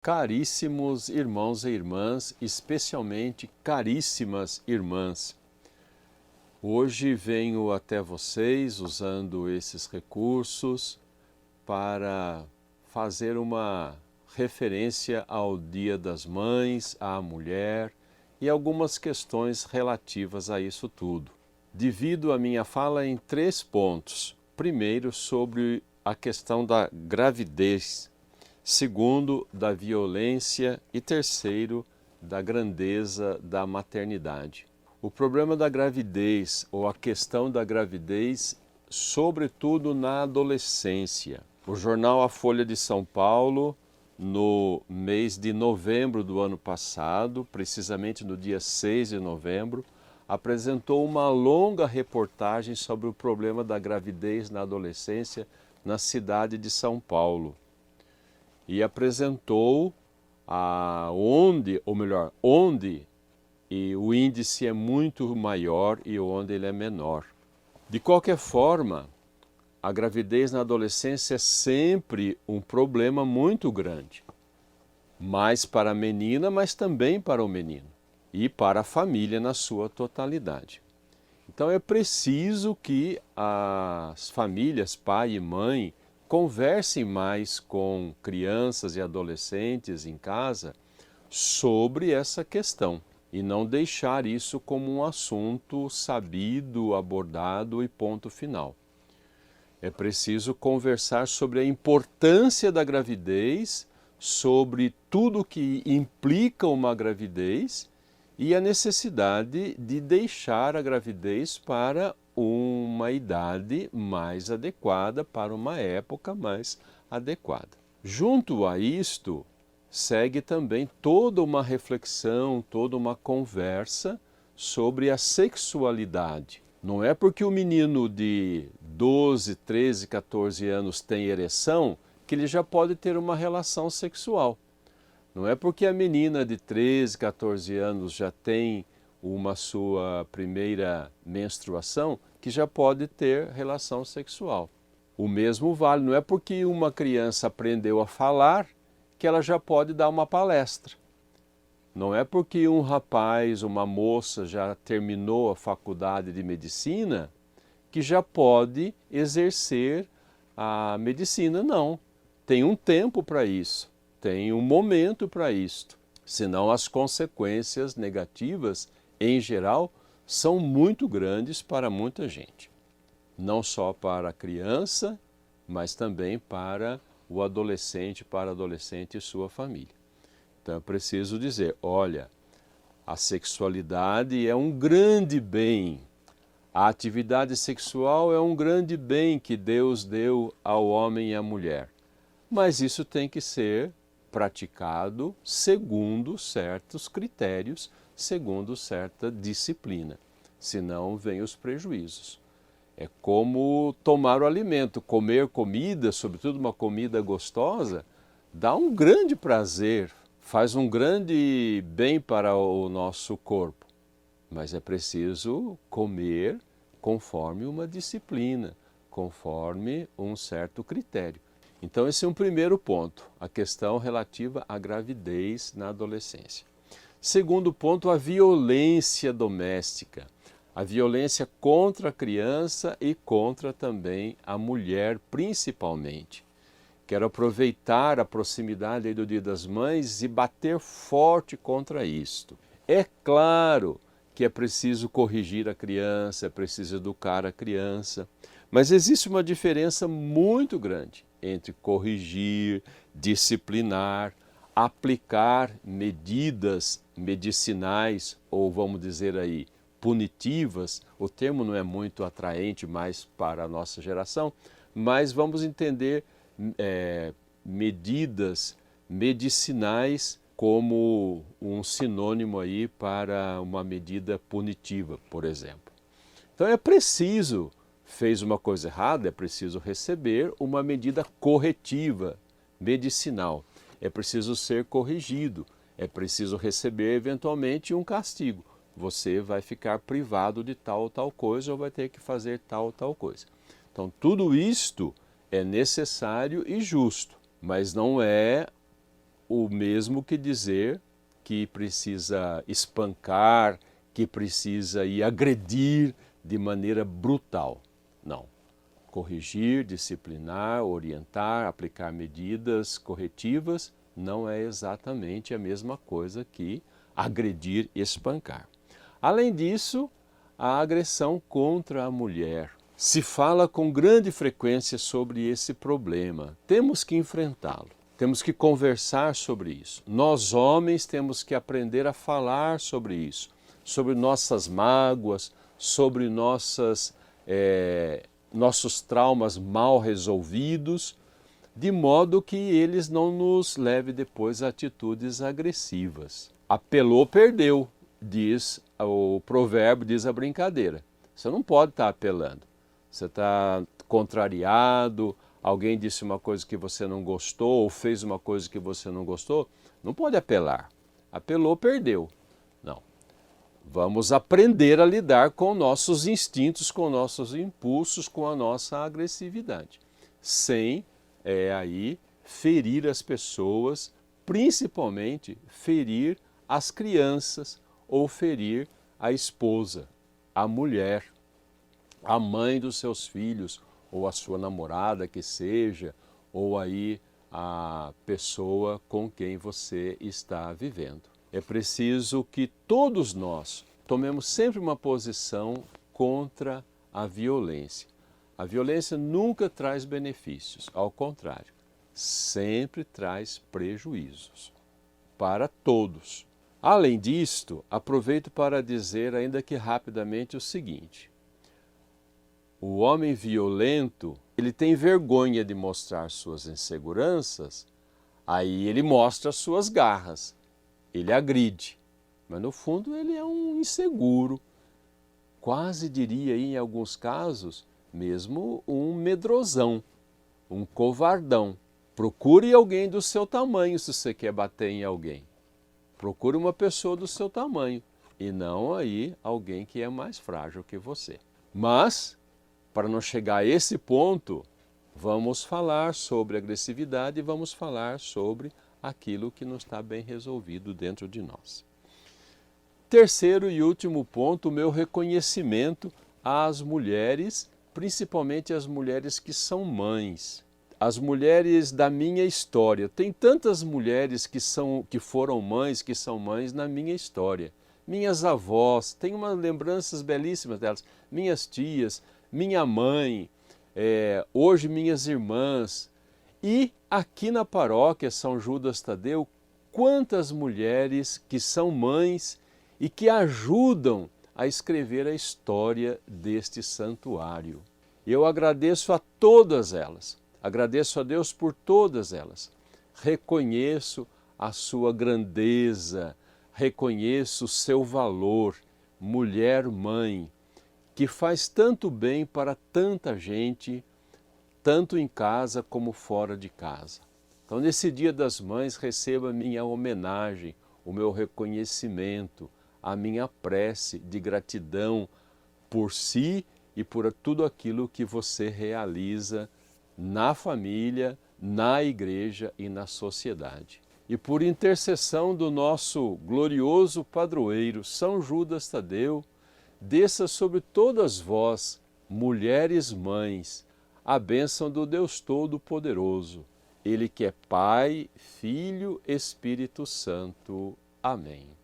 Caríssimos irmãos e irmãs, especialmente caríssimas irmãs, hoje venho até vocês usando esses recursos para fazer uma referência ao Dia das Mães, à mulher e algumas questões relativas a isso tudo. Divido a minha fala em 3 pontos. Primeiro, sobre a questão da gravidez. Segundo, da violência e terceiro, da grandeza da maternidade. O problema da gravidez ou a questão da gravidez, sobretudo na adolescência. O jornal A Folha de São Paulo, no mês de novembro do ano passado, precisamente no dia 6 de novembro, apresentou uma longa reportagem sobre o problema da gravidez na adolescência na cidade de São Paulo. E apresentou onde e o índice é muito maior e onde ele é menor. De qualquer forma, a gravidez na adolescência é sempre um problema muito grande. Mais para a menina, mas também para o menino. E para a família na sua totalidade. Então é preciso que as famílias, pai e mãe, conversem mais com crianças e adolescentes em casa sobre essa questão e não deixar isso como um assunto sabido, abordado e ponto final. É preciso conversar sobre a importância da gravidez, sobre tudo que implica uma gravidez e a necessidade de deixar a gravidez para uma idade mais adequada, para uma época mais adequada. Junto a isto, segue também toda uma reflexão, toda uma conversa sobre a sexualidade. Não é porque o menino de 12, 13, 14 anos tem ereção que ele já pode ter uma relação sexual. Não é porque a menina de 13, 14 anos já tem uma sua primeira menstruação que já pode ter relação sexual. O mesmo vale, não é porque uma criança aprendeu a falar que ela já pode dar uma palestra. Não é porque um rapaz, uma moça já terminou a faculdade de medicina que já pode exercer a medicina, não. Tem um tempo para isso. Tem um momento para isto, senão as consequências negativas, em geral, são muito grandes para muita gente. Não só para a criança, mas também para o adolescente, para a adolescente e sua família. Então é preciso dizer, olha, a sexualidade é um grande bem. A atividade sexual é um grande bem que Deus deu ao homem e à mulher. Mas isso tem que ser praticado segundo certos critérios, segundo certa disciplina, senão vêm os prejuízos. É como tomar o alimento, comer comida, sobretudo uma comida gostosa, dá um grande prazer, faz um grande bem para o nosso corpo, mas é preciso comer conforme uma disciplina, conforme um certo critério. Então esse é um primeiro ponto, a questão relativa à gravidez na adolescência. Segundo ponto, a violência doméstica. A violência contra a criança e contra também a mulher, principalmente. Quero aproveitar a proximidade do Dia das Mães e bater forte contra isto. É claro que é preciso corrigir a criança, é preciso educar a criança, mas existe uma diferença muito grande entre corrigir, disciplinar, aplicar medidas medicinais ou vamos dizer aí punitivas. O termo não é muito atraente mais para a nossa geração, mas vamos entender medidas medicinais como um sinônimo aí para uma medida punitiva, por exemplo. Então é preciso, fez uma coisa errada, é preciso receber uma medida corretiva, medicinal. É preciso ser corrigido, é preciso receber eventualmente um castigo. Você vai ficar privado de tal ou tal coisa ou vai ter que fazer tal ou tal coisa. Então tudo isto é necessário e justo, mas não é o mesmo que dizer que precisa espancar, que precisa ir agredir de maneira brutal. Não. Corrigir, disciplinar, orientar, aplicar medidas corretivas não é exatamente a mesma coisa que agredir e espancar. Além disso, a agressão contra a mulher. Se fala com grande frequência sobre esse problema. Temos que enfrentá-lo. Temos que conversar sobre isso. Nós, homens, temos que aprender a falar sobre isso, sobre nossas mágoas, sobre nossos traumas mal resolvidos, de modo que eles não nos levem depois a atitudes agressivas. Apelou, perdeu, diz o provérbio, diz a brincadeira. Você não pode estar apelando. Você está contrariado, alguém disse uma coisa que você não gostou, ou fez uma coisa que você não gostou, não pode apelar. Apelou, perdeu. Não. Vamos aprender a lidar com nossos instintos, com nossos impulsos, com a nossa agressividade, sem aí ferir as pessoas, principalmente ferir as crianças ou ferir a esposa, a mulher, a mãe dos seus filhos, ou a sua namorada que seja, ou aí a pessoa com quem você está vivendo. É preciso que todos nós tomemos sempre uma posição contra a violência. A violência nunca traz benefícios, ao contrário, sempre traz prejuízos para todos. Além disto, aproveito para dizer, ainda que rapidamente, o seguinte: o homem violento, ele tem vergonha de mostrar suas inseguranças, aí ele mostra suas garras, ele agride, mas no fundo ele é um inseguro, quase diria em alguns casos, mesmo um medrosão, um covardão. Procure alguém do seu tamanho se você quer bater em alguém. Procure uma pessoa do seu tamanho e não aí alguém que é mais frágil que você. Mas, para não chegar a esse ponto, vamos falar sobre agressividade e vamos falar sobre aquilo que não está bem resolvido dentro de nós. Terceiro e último ponto, o meu reconhecimento às mulheres, principalmente às mulheres que são mães. As mulheres da minha história. Tem tantas mulheres que foram mães, que são mães na minha história. Minhas avós, tenho umas lembranças belíssimas delas. Minhas tias, minha mãe, hoje minhas irmãs. E aqui na paróquia São Judas Tadeu, quantas mulheres que são mães e que ajudam a escrever a história deste santuário. Eu agradeço a todas elas. Agradeço a Deus por todas elas. Reconheço a sua grandeza, reconheço o seu valor, mulher-mãe, que faz tanto bem para tanta gente, tanto em casa como fora de casa. Então, nesse Dia das Mães, receba a minha homenagem, o meu reconhecimento, a minha prece de gratidão por si e por tudo aquilo que você realiza na família, na igreja e na sociedade. E por intercessão do nosso glorioso padroeiro, São Judas Tadeu, desça sobre todas vós, mulheres mães, a bênção do Deus Todo-Poderoso, Ele que é Pai, Filho, Espírito Santo. Amém.